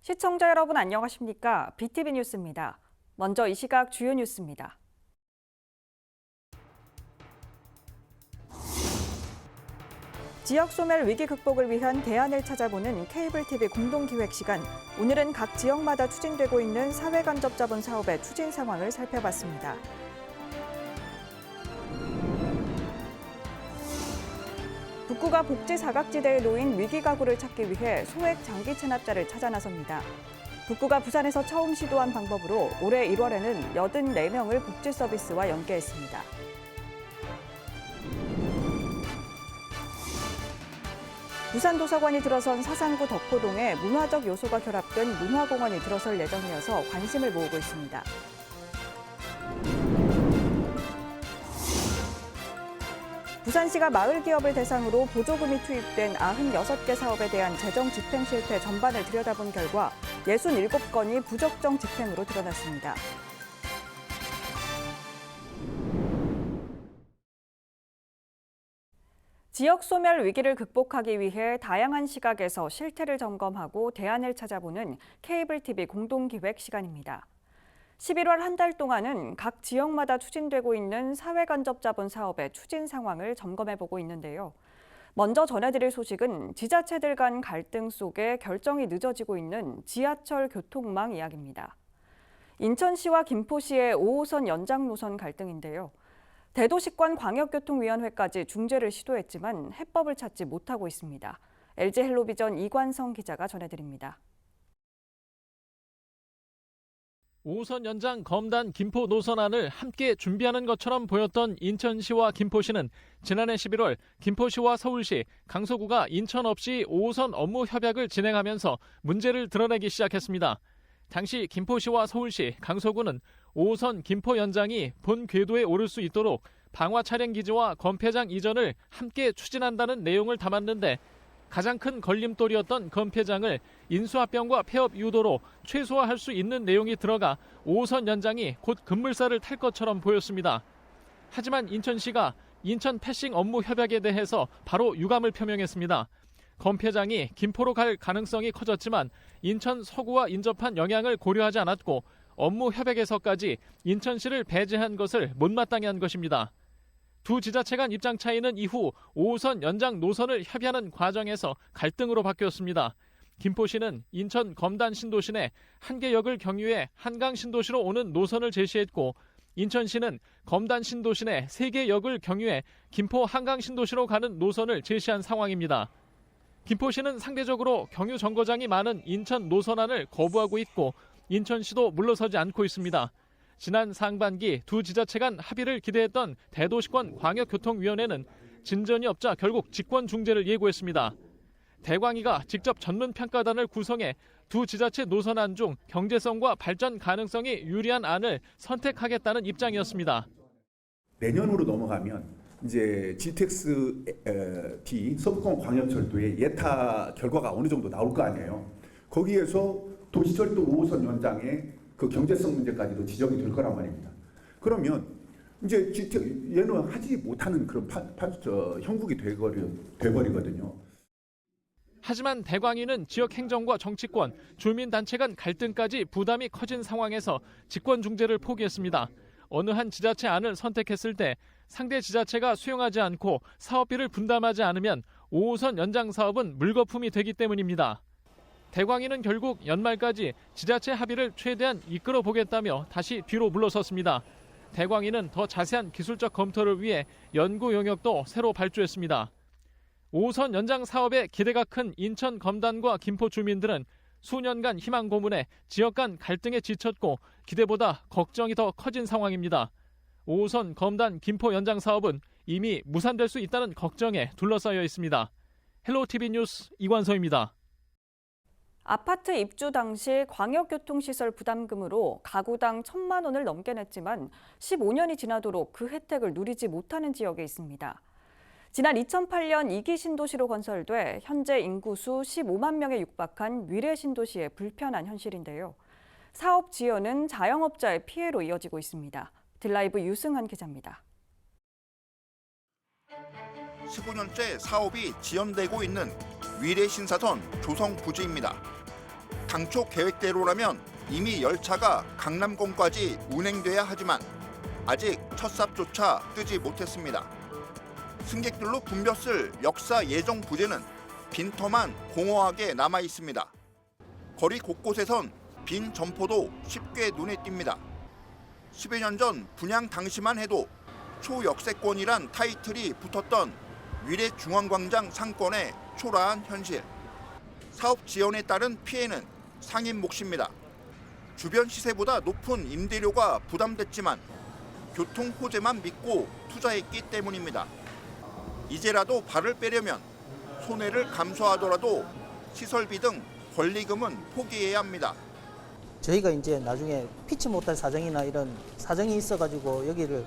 시청자 여러분 안녕하십니까? BTV 뉴스입니다. 먼저 이 시각 주요 뉴스입니다. 지역 소멸 위기 극복을 위한 대안을 찾아보는 케이블 TV 공동기획 시간. 오늘은 각 지역마다 추진되고 있는 사회간접자본 사업의 추진 상황을 살펴봤습니다. 북구가 복지 사각지대에 놓인 위기 가구를 찾기 위해 소액 장기 체납자를 찾아 나섭니다. 북구가 부산에서 처음 시도한 방법으로 올해 1월에는 84명을 복지 서비스와 연계했습니다. 부산도서관이 들어선 사상구 덕호동에 문화적 요소가 결합된 문화공원이 들어설 예정이어서 관심을 모으고 있습니다. 부산시가 마을 기업을 대상으로 보조금이 투입된 96개 사업에 대한 재정 집행 실태 전반을 들여다본 결과 67건이 부적정 집행으로 드러났습니다. 지역 소멸 위기를 극복하기 위해 다양한 시각에서 실태를 점검하고 대안을 찾아보는 케이블 TV 공동기획 시간입니다. 11월 한 달 동안은 각 지역마다 추진되고 있는 사회간접자본 사업의 추진 상황을 점검해보고 있는데요. 먼저 전해드릴 소식은 지자체들 간 갈등 속에 결정이 늦어지고 있는 지하철 교통망 이야기입니다. 인천시와 김포시의 5호선 연장 노선 갈등인데요. 대도시권 광역교통위원회까지 중재를 시도했지만 해법을 찾지 못하고 있습니다. LG헬로비전 이관성 기자가 전해드립니다. 5호선 연장 검단 김포 노선안을 함께 준비하는 것처럼 보였던 인천시와 김포시는 지난해 11월 김포시와 서울시, 강서구가 인천 없이 5호선 업무 협약을 진행하면서 문제를 드러내기 시작했습니다. 당시 김포시와 서울시, 강서구는 5호선 김포 연장이 본 궤도에 오를 수 있도록 방화 차량 기지와 검폐장 이전을 함께 추진한다는 내용을 담았는데 가장 큰 걸림돌이었던 검폐장을 인수합병과 폐업 유도로 최소화할 수 있는 내용이 들어가 5호선 연장이 곧 급물살을 탈 것처럼 보였습니다. 하지만 인천시가 인천 패싱 업무 협약에 대해서 바로 유감을 표명했습니다. 검폐장이 김포로 갈 가능성이 커졌지만 인천 서구와 인접한 영향을 고려하지 않았고 업무 협약에서까지 인천시를 배제한 것을 못마땅해 한 것입니다. 두 지자체 간 입장 차이는 이후 5호선 연장 노선을 협의하는 과정에서 갈등으로 바뀌었습니다. 김포시는 인천 검단 신도시 내 한 개 역을 경유해 한강 신도시로 오는 노선을 제시했고 인천시는 검단 신도시 내 세 개 역을 경유해 김포 한강 신도시로 가는 노선을 제시한 상황입니다. 김포시는 상대적으로 경유 정거장이 많은 인천 노선안을 거부하고 있고 인천시도 물러서지 않고 있습니다. 지난 상반기 두 지자체 간 합의를 기대했던 대도시권 광역교통위원회는 진전이 없자 결국 직권 중재를 예고했습니다. 대광위가 직접 전문평가단을 구성해 두 지자체 노선안 중 경제성과 발전 가능성이 유리한 안을 선택하겠다는 입장이었습니다. 내년으로 넘어가면 이제 GTX-D 서부권 광역철도의 예타 결과가 어느 정도 나올 거 아니에요. 거기에서 도시철도 5호선 연장의 그 경제성 문제까지도 지적이 될 거란 말입니다. 그러면 이제 얘는 하지 못하는 그런 형국이 돼버리거든요. 하지만 대광위는 지역 행정과 정치권, 주민단체 간 갈등까지 부담이 커진 상황에서 직권 중재를 포기했습니다. 어느 한 지자체 안을 선택했을 때 상대 지자체가 수용하지 않고 사업비를 분담하지 않으면 5호선 연장 사업은 물거품이 되기 때문입니다. 대광위는 결국 연말까지 지자체 합의를 최대한 이끌어 보겠다며 다시 뒤로 물러섰습니다. 대광위는 더 자세한 기술적 검토를 위해 연구 용역도 새로 발주했습니다. 5호선 연장 사업에 기대가 큰 인천 검단과 김포 주민들은 수년간 희망 고문에 지역 간 갈등에 지쳤고 기대보다 걱정이 더 커진 상황입니다. 5호선 검단 김포 연장 사업은 이미 무산될 수 있다는 걱정에 둘러싸여 있습니다. 헬로티비 뉴스 이관서입니다. 아파트 입주 당시 광역교통시설 부담금으로 가구당 1,000만 원을 넘게 냈지만 15년이 지나도록 그 혜택을 누리지 못하는 지역에 있습니다. 지난 2008년 2기 신도시로 건설돼 현재 인구수 15만 명에 육박한 위례 신도시의 불편한 현실인데요. 사업 지연은 자영업자의 피해로 이어지고 있습니다. 딜라이브 유승한 기자입니다. 15년째 사업이 지연되고 있는 위례 신사선 조성 부지입니다. 당초 계획대로라면 이미 열차가 강남권까지 운행돼야 하지만 아직 첫 삽조차 뜨지 못했습니다. 승객들로 붐볐을 역사 예정 부재는 빈터만 공허하게 남아 있습니다. 거리 곳곳에선 빈 점포도 쉽게 눈에 띕니다. 10여 년 전 분양 당시만 해도 초역세권이란 타이틀이 붙었던 위례중앙광장 상권의 초라한 현실. 사업 지연에 따른 피해는 상인 몫입니다. 주변 시세보다 높은 임대료가 부담됐지만 교통 호재만 믿고 투자했기 때문입니다. 이제라도 발을 빼려면 손해를 감수하더라도 시설비 등 권리금은 포기해야 합니다. 저희가 이제 나중에 피치 못할 사정이나 이런 사정이 있어가지고 여기를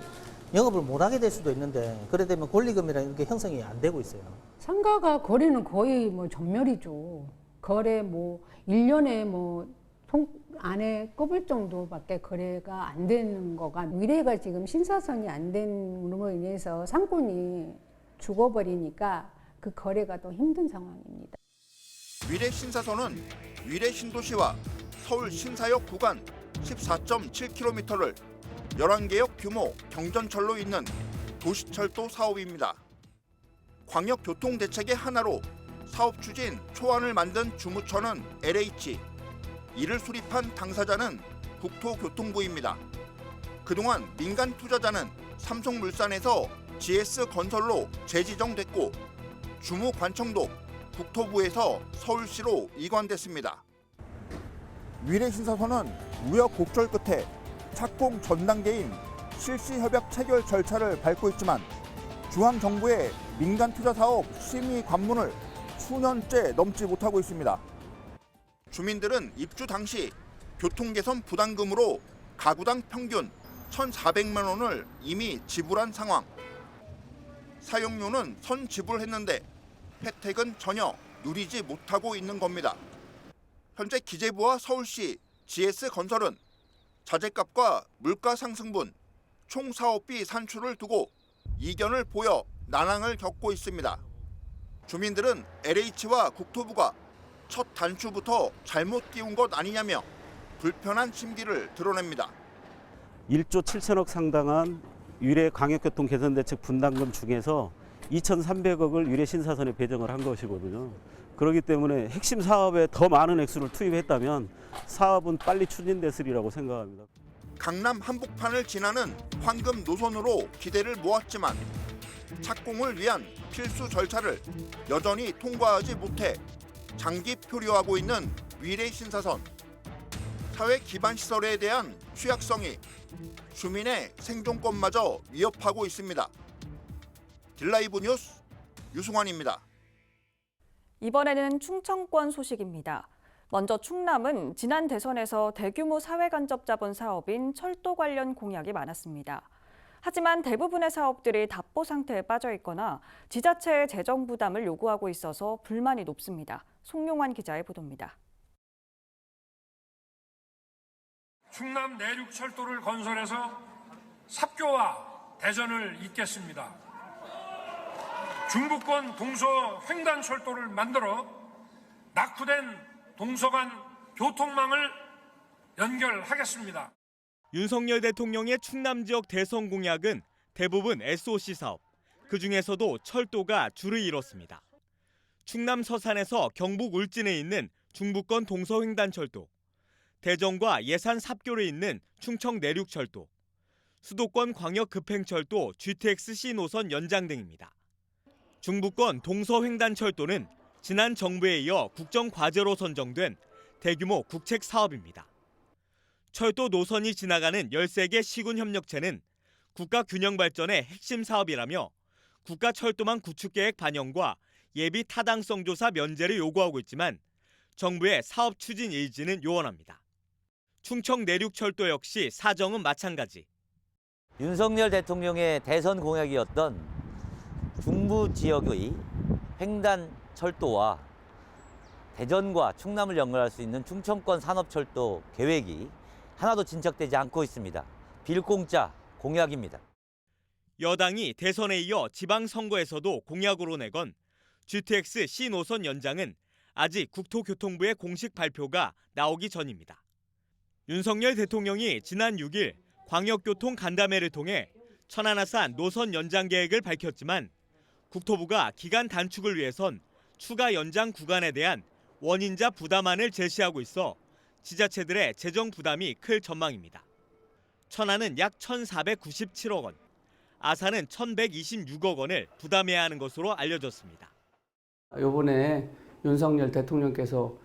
영업을 못하게 될 수도 있는데 그래 되면 권리금이라는 게 형성이 안 되고 있어요. 상가가 거래는 거의 뭐 전멸이죠. 거래 뭐 1년에 뭐 손 안에 꼽을 정도밖에 거래가 안 되는 거가 위례가 지금 신사선이 안 된으로 인해서 상권이 죽어버리니까 그 거래가 더 힘든 상황입니다. 위례 신사선은 위례 신도시와 서울 신사역 구간 14.7km를 11개역 규모 경전철로 잇는 도시철도 사업입니다. 광역교통대책의 하나로 사업 추진 초안을 만든 주무처는 LH, 이를 수립한 당사자는 국토교통부입니다. 그동안 민간 투자자는 삼성물산에서 GS건설로 재지정됐고 주무관청도 국토부에서 서울시로 이관됐습니다. 위례 신사선은 우여곡절 끝에 착공 전 단계인 실시협약 체결 절차를 밟고 있지만 중앙정부의 민간 투자 사업 심의 관문을 수년째 넘지 못하고 있습니다. 주민들은 입주 당시 교통개선 부담금으로 가구당 평균 1,400만 원을 이미 지불한 상황. 사용료는 선 지불했는데 혜택은 전혀 누리지 못하고 있는 겁니다. 현재 기재부와 서울시, GS건설은 자재값과 물가 상승분, 총 사업비 산출을 두고 이견을 보여 난항을 겪고 있습니다. 주민들은 LH와 국토부가 첫 단추부터 잘못 끼운 것 아니냐며 불편한 심기를 드러냅니다. 1조 7천억 상당한 위례 광역교통 개선대책 분담금 중에서 2,300억을 위례 신사선에 배정을 한 것이거든요. 그렇기 때문에 핵심 사업에 더 많은 액수를 투입했다면 사업은 빨리 추진됐으리라고 생각합니다. 강남 한복판을 지나는 황금 노선으로 기대를 모았지만 착공을 위한 필수 절차를 여전히 통과하지 못해 장기 표류하고 있는 위례 신사선. 사회 기반 시설에 대한 취약성이 주민의 생존권마저 위협하고 있습니다. 딜라이브 뉴스 유승환입니다. 이번에는 충청권 소식입니다. 먼저 충남은 지난 대선에서 대규모 사회 간접 자본 사업인 철도 관련 공약이 많았습니다. 하지만 대부분의 사업들이 답보 상태에 빠져 있거나 지자체의 재정 부담을 요구하고 있어서 불만이 높습니다. 송용환 기자의 보도입니다. 충남 내륙 철도를 건설해서 삽교와 대전을 잇겠습니다. 중부권 동서 횡단 철도를 만들어 낙후된 동서간 교통망을 연결하겠습니다. 윤석열 대통령의 충남 지역 대선 공약은 대부분 SOC 사업, 그중에서도 철도가 줄을 이뤘습니다. 충남 서산에서 경북 울진에 있는 중부권 동서횡단철도, 대전과 예산 삽교를 잇는 충청 내륙철도, 수도권 광역급행철도 GTX-C 노선 연장 등입니다. 중부권 동서횡단철도는 지난 정부에 이어 국정과제로 선정된 대규모 국책 사업입니다. 철도 노선이 지나가는 13개 시군협력체는 국가균형발전의 핵심 사업이라며 국가철도망 구축계획 반영과 예비 타당성 조사 면제를 요구하고 있지만 정부의 사업 추진 의지는 요원합니다. 충청 내륙철도 역시 사정은 마찬가지. 윤석열 대통령의 대선 공약이었던 중부 지역의 횡단 철도와 대전과 충남을 연결할 수 있는 충청권 산업철도 계획이 하나도 진척되지 않고 있습니다. 빌공짜 공약입니다. 여당이 대선에 이어 지방선거에서도 공약으로 내건 GTX-C 노선 연장은 아직 국토교통부의 공식 발표가 나오기 전입니다. 윤석열 대통령이 지난 6일 광역교통 간담회를 통해 천안아산 노선 연장 계획을 밝혔지만 국토부가 기간 단축을 위해선 추가 연장 구간에 대한 원인자 부담안을 제시하고 있어 지자체들의 재정 부담이 클 전망입니다. 천안은 약 1,497억 원, 아산은 1,126억 원을 부담해야 하는 것으로 알려졌습니다. 이번에 윤석열 대통령께서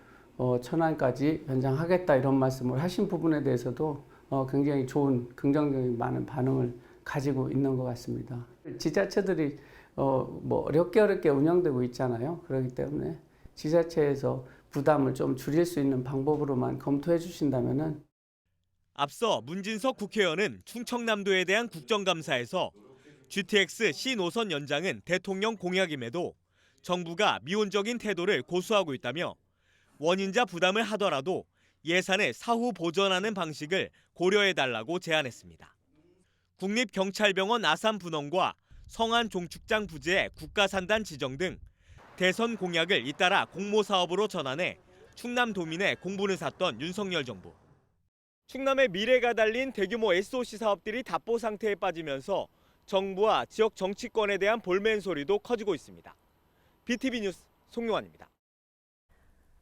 천안까지 연장하겠다 이런 말씀을 하신 부분에 대해서도 굉장히 좋은 긍정적인 많은 반응을 가지고 있는 것 같습니다. 지자체들이 뭐 어렵게 운영되고 있잖아요. 그렇기 때문에 지자체에서 부담을 좀 줄일 수 있는 방법으로만 검토해 주신다면은. 앞서 문진석 국회의원은 충청남도에 대한 국정감사에서 GTX C노선 연장은 대통령 공약임에도 정부가 미온적인 태도를 고수하고 있다며 원인자 부담을 하더라도 예산을 사후 보전하는 방식을 고려해달라고 제안했습니다. 국립경찰병원 아산분원과 성안종축장 부지의 국가산단 지정 등 대선 공약을 잇따라 공모사업으로 전환해 충남도민의 공분을 샀던 윤석열 정부. 충남의 미래가 달린 대규모 SOC 사업들이 답보 상태에 빠지면서 정부와 지역 정치권에 대한 볼멘 소리도 커지고 있습니다. BTV 뉴스 송용환입니다.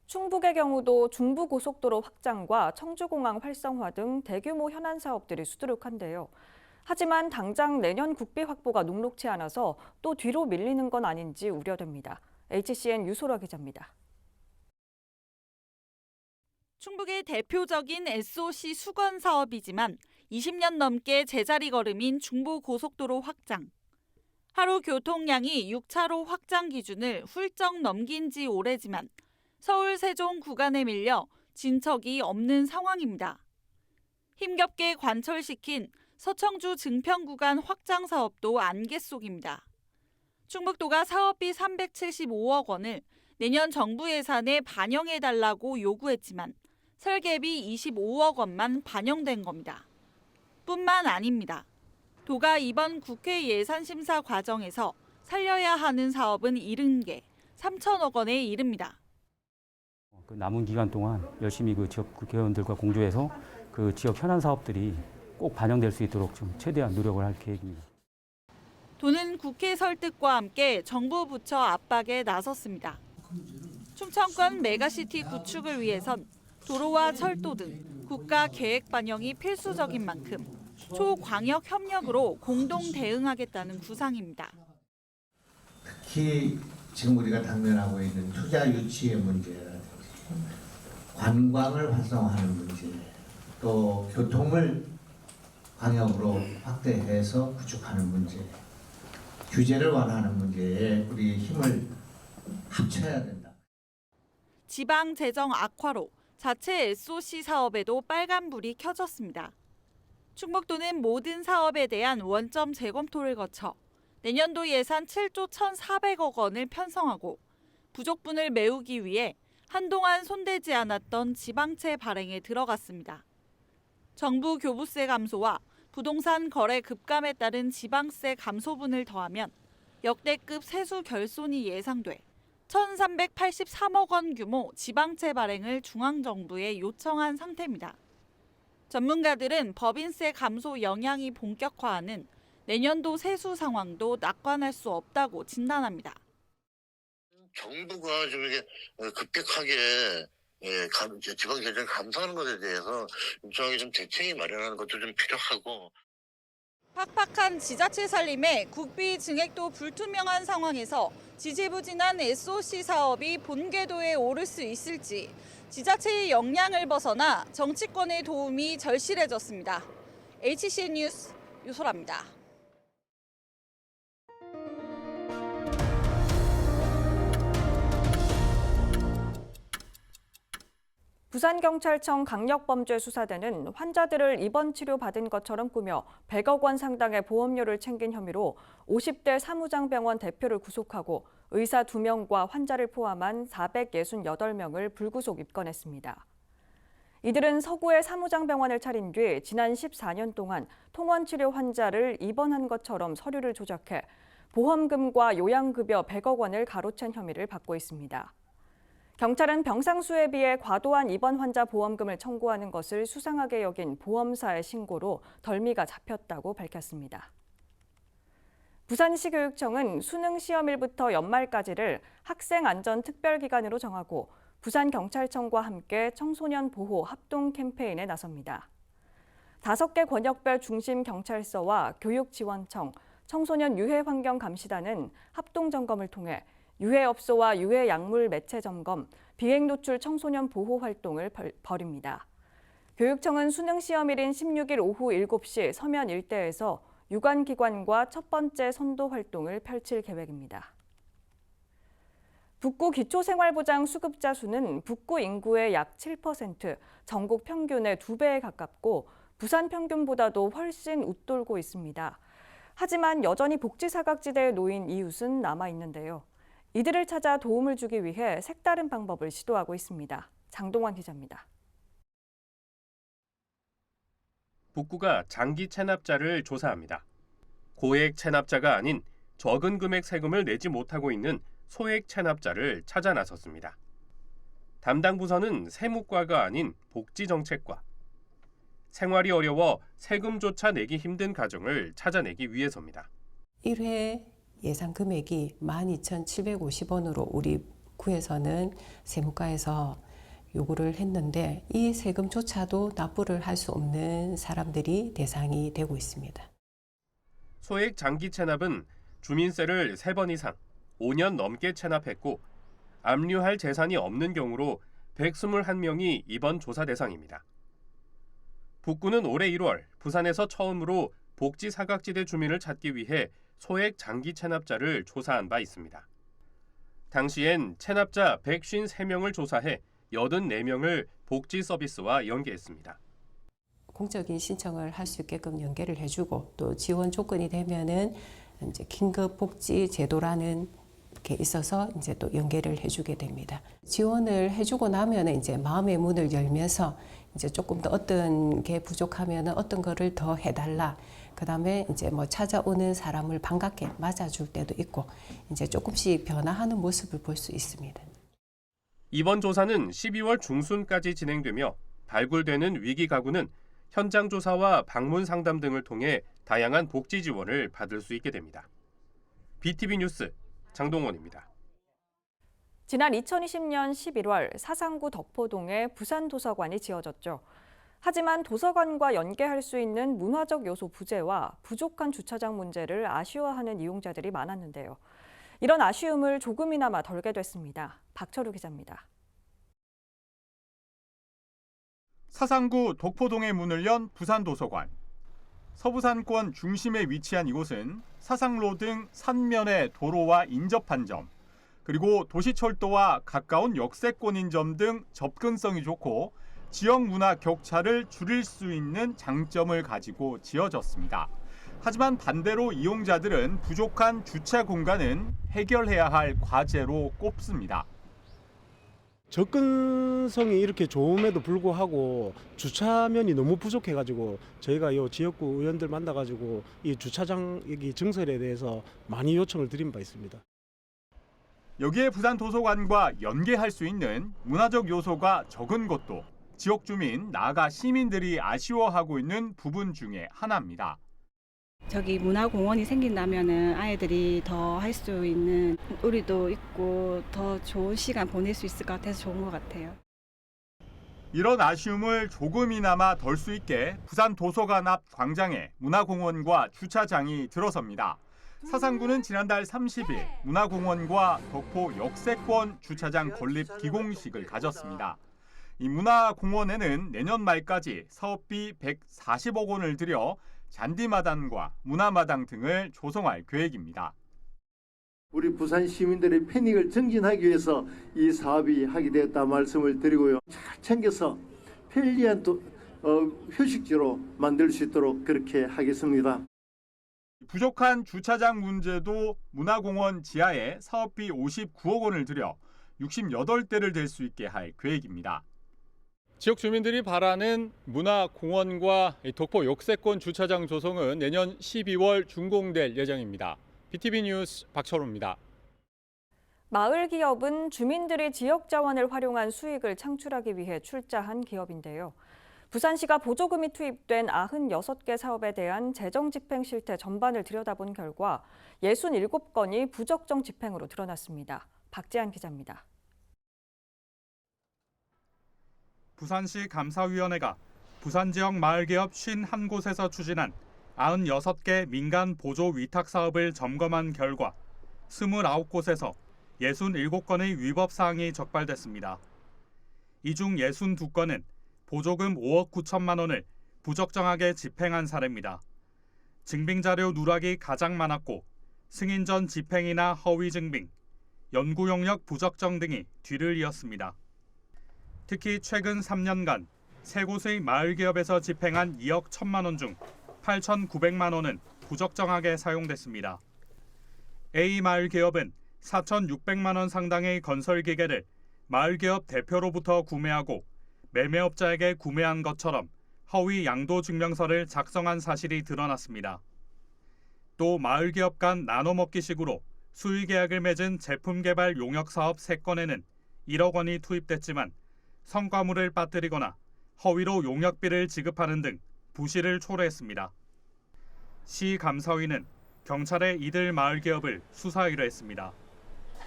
충북의 경우도 중부고속도로 확장과 청주공항 활성화 등 대규모 현안 사업들이 수두룩한데요. 하지만 당장 내년 국비 확보가 녹록치 않아서 또 뒤로 밀리는 건 아닌지 우려됩니다. HCN 유소라 기자입니다. 충북의 대표적인 SOC 수건 사업이지만 20년 넘게 제자리 걸음인 중부고속도로 확장. 하루 교통량이 6차로 확장 기준을 훌쩍 넘긴 지 오래지만 서울 세종 구간에 밀려 진척이 없는 상황입니다. 힘겹게 관철시킨 서청주 증평 구간 확장 사업도 안개 속입니다. 충북도가 사업비 375억 원을 내년 정부 예산에 반영해달라고 요구했지만 설계비 25억 원만 반영된 겁니다. 뿐만 아닙니다. 도가 이번 국회 예산심사 과정에서 살려야 하는 사업은 70개, 3천억 원에 이릅니다. 그 남은 기간 동안 열심히 그 지역 국회의원들과 공조해서 그 지역 현안 사업들이 꼭 반영될 수 있도록 좀 최대한 노력을 할 계획입니다. 도는 국회 설득과 함께 정부 부처 압박에 나섰습니다. 충청권 메가시티 구축을 위해선 도로와 철도 등 국가 계획 반영이 필수적인 만큼 초광역 협력으로 공동 대응하겠다는 구상입니다. 특히 지금 우리가 당면하고 있는 투자 유치의 문제라든지 관광을 활성화하는 문제, 또 교통을 광역으로 확대해서 구축하는 문제, 규제를 완화하는 문제에 우리 힘을 합쳐야 된다. 지방 재정 악화로 자체 SOC 사업에도 빨간불이 켜졌습니다. 충북도는 모든 사업에 대한 원점 재검토를 거쳐 내년도 예산 7조 1,400억 원을 편성하고 부족분을 메우기 위해 한동안 손대지 않았던 지방채 발행에 들어갔습니다. 정부 교부세 감소와 부동산 거래 급감에 따른 지방세 감소분을 더하면 역대급 세수 결손이 예상돼 1,383억 원 규모 지방채 발행을 중앙정부에 요청한 상태입니다. 전문가들은 법인세 감소 영향이 본격화하는 내년도 세수 상황도 낙관할 수 없다고 진단합니다. 정부가 좀 이렇게 급격하게 지방 재정 감소하는 것에 대해서 일정하게 좀 대책이 마련하는 것도 좀 필요하고. 팍팍한 지자체 살림에 국비 증액도 불투명한 상황에서 지지부진한 SOC 사업이 본궤도에 오를 수 있을지 지자체의 역량을 벗어나 정치권의 도움이 절실해졌습니다. HCN 뉴스 유소라입니다. 부산경찰청 강력범죄수사대는 환자들을 입원 치료 받은 것처럼 꾸며 100억 원 상당의 보험료를 챙긴 혐의로 50대 사무장병원 대표를 구속하고 의사 2명과 환자를 포함한 468명을 불구속 입건했습니다. 이들은 서구의 사무장병원을 차린 뒤 지난 14년 동안 통원치료 환자를 입원한 것처럼 서류를 조작해 보험금과 요양급여 100억 원을 가로챈 혐의를 받고 있습니다. 경찰은 병상수에 비해 과도한 입원 환자 보험금을 청구하는 것을 수상하게 여긴 보험사의 신고로 덜미가 잡혔다고 밝혔습니다. 부산시 교육청은 수능 시험일부터 연말까지를 학생안전특별기간으로 정하고 부산경찰청과 함께 청소년 보호 합동 캠페인에 나섭니다. 5개 권역별 중심경찰서와 교육지원청, 청소년 유해환경감시단은 합동점검을 통해 유해업소와 유해약물 매체 점검, 비행노출 청소년 보호 활동을 벌입니다. 교육청은 수능 시험일인 16일 오후 7시 서면 일대에서 유관기관과 첫 번째 선도 활동을 펼칠 계획입니다. 북구 기초생활보장 수급자 수는 북구 인구의 약 7%, 전국 평균의 2배에 가깝고 부산 평균보다도 훨씬 웃돌고 있습니다. 하지만 여전히 복지 사각지대에 놓인 이웃은 남아 있는데요. 이들을 찾아 도움을 주기 위해 색다른 방법을 시도하고 있습니다. 장동환 기자입니다. 북구가 장기 체납자를 조사합니다. 고액 체납자가 아닌 적은 금액 세금을 내지 못하고 있는 소액 체납자를 찾아 나섰습니다. 담당 부서는 세무과가 아닌 복지정책과. 생활이 어려워 세금조차 내기 힘든 가정을 찾아내기 위해서입니다. 1회 예상 금액이 12,750원으로 우리 구에서는 세무과에서 요구를 했는데 이 세금조차도 납부를 할 수 없는 사람들이 대상이 되고 있습니다. 소액 장기 체납은 주민세를 3번 이상 5년 넘게 체납했고 압류할 재산이 없는 경우로 121명이 이번 조사 대상입니다. 북구는 올해 1월 부산에서 처음으로 복지 사각지대 주민을 찾기 위해 소액 장기 체납자를 조사한 바 있습니다. 당시엔 체납자 153명을 조사해 84명을 복지 서비스와 연계했습니다. 공적인 신청을 할 수 있게끔 연계를 해주고 또 지원 조건이 되면은 이제 긴급 복지 제도라는 게 있어서 이제 또 연계를 해주게 됩니다. 지원을 해주고 나면은 이제 마음의 문을 열면서 이제 조금 더 어떤 게 부족하면은 어떤 거를 더 해달라. 그다음에 이제 뭐 찾아오는 사람을 반갑게 맞아줄 때도 있고 이제 조금씩 변화하는 모습을 볼 수 있습니다. 이번 조사는 12월 중순까지 진행되며 발굴되는 위기 가구는 현장 조사와 방문 상담 등을 통해 다양한 복지 지원을 받을 수 있게 됩니다. BTV 뉴스 장동원입니다. 지난 2020년 11월 사상구 덕포동에 부산도서관이 지어졌죠. 하지만 도서관과 연계할 수 있는 문화적 요소 부재와 부족한 주차장 문제를 아쉬워하는 이용자들이 많았는데요. 이런 아쉬움을 조금이나마 덜게 됐습니다. 박철우 기자입니다. 사상구 덕포동에 문을 연 부산도서관. 서부산권 중심에 위치한 이곳은 사상로 등 산면의 도로와 인접한 점, 그리고 도시철도와 가까운 역세권인 점 등 접근성이 좋고 지역 문화 격차를 줄일 수 있는 장점을 가지고 지어졌습니다. 하지만 반대로 이용자들은 부족한 주차 공간은 해결해야 할 과제로 꼽습니다. 접근성이 이렇게 좋음에도 불구하고 주차면이 너무 부족해가지고 저희가 이 지역구 의원들 만나가지고 이 주차장 여기 증설에 대해서 많이 요청을 드린 바 있습니다. 여기에 부산도서관과 연계할 수 있는 문화적 요소가 적은 것도 지역 주민, 나아가 시민들이 아쉬워하고 있는 부분 중에 하나입니다. 저기 문화공원이 생긴다면은 아이들이 더 할 수 있는 놀이도 있고 더 좋은 시간 보낼 수 있을 것 같아서 좋은 것 같아요. 이런 아쉬움을 조금이나마 덜 수 있게 부산도서관 앞 광장에 문화공원과 주차장이 들어섭니다. 사상구는 지난달 30일 문화공원과 덕포 역세권 주차장 건립 기공식을 가졌습니다. 이 문화공원에는 내년 말까지 사업비 140억 원을 들여 잔디마당과 문화마당 등을 조성할 계획입니다. 우리 부산 시민들의 패닉을 정진하기 위해서 이 사업이 하게 되었다 말씀을 드리고요. 잘 챙겨서 편리한 휴식지로 만들 수 있도록 그렇게 하겠습니다. 부족한 주차장 문제도 문화공원 지하에 사업비 59억 원을 들여 68대를 댈 수 있게 할 계획입니다. 지역 주민들이 바라는 문화공원과 덕포 역세권 주차장 조성은 내년 12월 준공될 예정입니다. BTV 뉴스 박철호입니다. 마을 기업은 주민들이 지역 자원을 활용한 수익을 창출하기 위해 출자한 기업인데요. 부산시가 보조금이 투입된 96개 사업에 대한 재정 집행 실태 전반을 들여다본 결과 67건이 부적정 집행으로 드러났습니다. 박지한 기자입니다. 부산시 감사위원회가 부산 지역 마을기업 51곳에서 추진한 96개 민간 보조 위탁 사업을 점검한 결과 29곳에서 67건의 위법 사항이 적발됐습니다. 이 중 62건은 보조금 5억 9천만 원을 부적정하게 집행한 사례입니다. 증빙자료 누락이 가장 많았고 승인 전 집행이나 허위 증빙, 연구 용역 부적정 등이 뒤를 이었습니다. 특히 최근 3년간 3곳의 마을 기업에서 집행한 2억 1천만 원 중 8,900만 원은 부적정하게 사용됐습니다. A 마을 기업은 4,600만 원 상당의 건설 기계를 마을 기업 대표로부터 구매하고 매매업자에게 구매한 것처럼 허위 양도 증명서를 작성한 사실이 드러났습니다. 또 마을 기업 간 나눠먹기식으로 수의 계약을 맺은 제품 개발 용역 사업 3건에는 1억 원이 투입됐지만 성과물을 빠뜨리거나 허위로 용역비를 지급하는 등 부실을 초래했습니다. 시 감사위는 경찰에 이들 마을 기업을 수사 의뢰했습니다.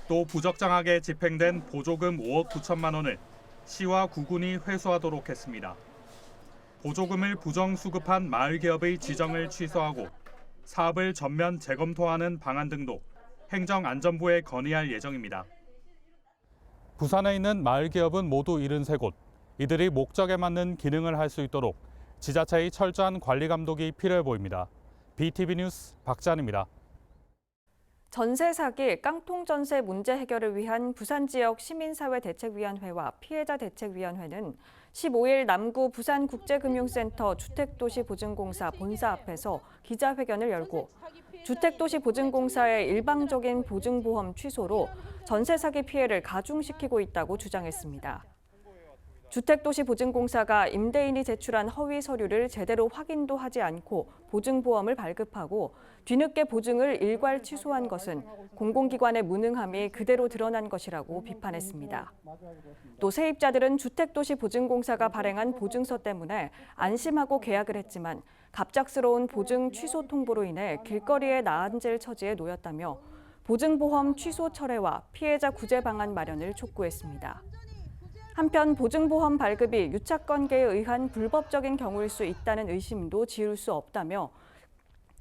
또 부적정하게 집행된 보조금 5억 9천만 원을 시와 구군이 회수하도록 했습니다. 보조금을 부정 수급한 마을 기업의 지정을 취소하고 사업을 전면 재검토하는 방안 등도 행정안전부에 건의할 예정입니다. 부산에 있는 마을 기업은 모두 73곳. 이들이 목적에 맞는 기능을 할 수 있도록 지자체의 철저한 관리 감독이 필요해 보입니다. BTV 뉴스 박지한입니다. 전세 사기, 깡통 전세 문제 해결을 위한 부산 지역 시민사회대책위원회와 피해자대책위원회는 15일 남구 부산국제금융센터 주택도시보증공사 본사 앞에서 기자회견을 열고 주택도시보증공사의 일방적인 보증보험 취소로 전세 사기 피해를 가중시키고 있다고 주장했습니다. 주택도시보증공사가 임대인이 제출한 허위 서류를 제대로 확인도 하지 않고 보증보험을 발급하고 뒤늦게 보증을 일괄 취소한 것은 공공기관의 무능함이 그대로 드러난 것이라고 비판했습니다. 또 세입자들은 주택도시보증공사가 발행한 보증서 때문에 안심하고 계약을 했지만 갑작스러운 보증 취소 통보로 인해 길거리에 나앉을 처지에 놓였다며 보증보험 취소 철회와 피해자 구제 방안 마련을 촉구했습니다. 한편 보증보험 발급이 유착관계에 의한 불법적인 경우일 수 있다는 의심도 지울 수 없다며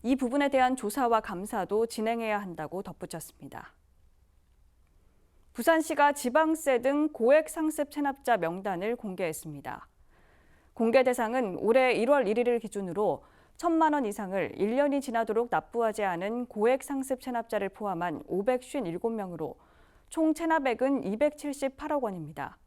이 부분에 대한 조사와 감사도 진행해야 한다고 덧붙였습니다. 부산시가 지방세 등 고액 상습 체납자 명단을 공개했습니다. 공개 대상은 올해 1월 1일을 기준으로 1,000만 원 이상을 1년이 지나도록 납부하지 않은 고액 상습 체납자를 포함한 557명으로 총 체납액은 278억 원입니다.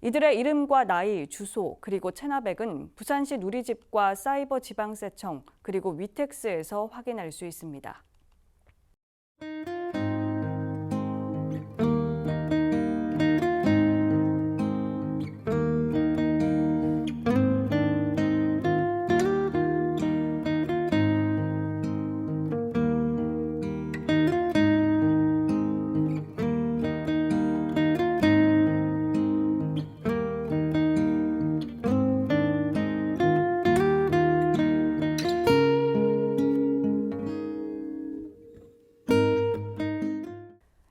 이들의 이름과 나이, 주소, 그리고 체납액은 부산시 누리집과 사이버 지방세청, 그리고 위텍스에서 확인할 수 있습니다.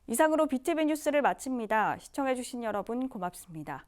이상으로 BTV 뉴스를 마칩니다. 시청해주신 여러분 고맙습니다.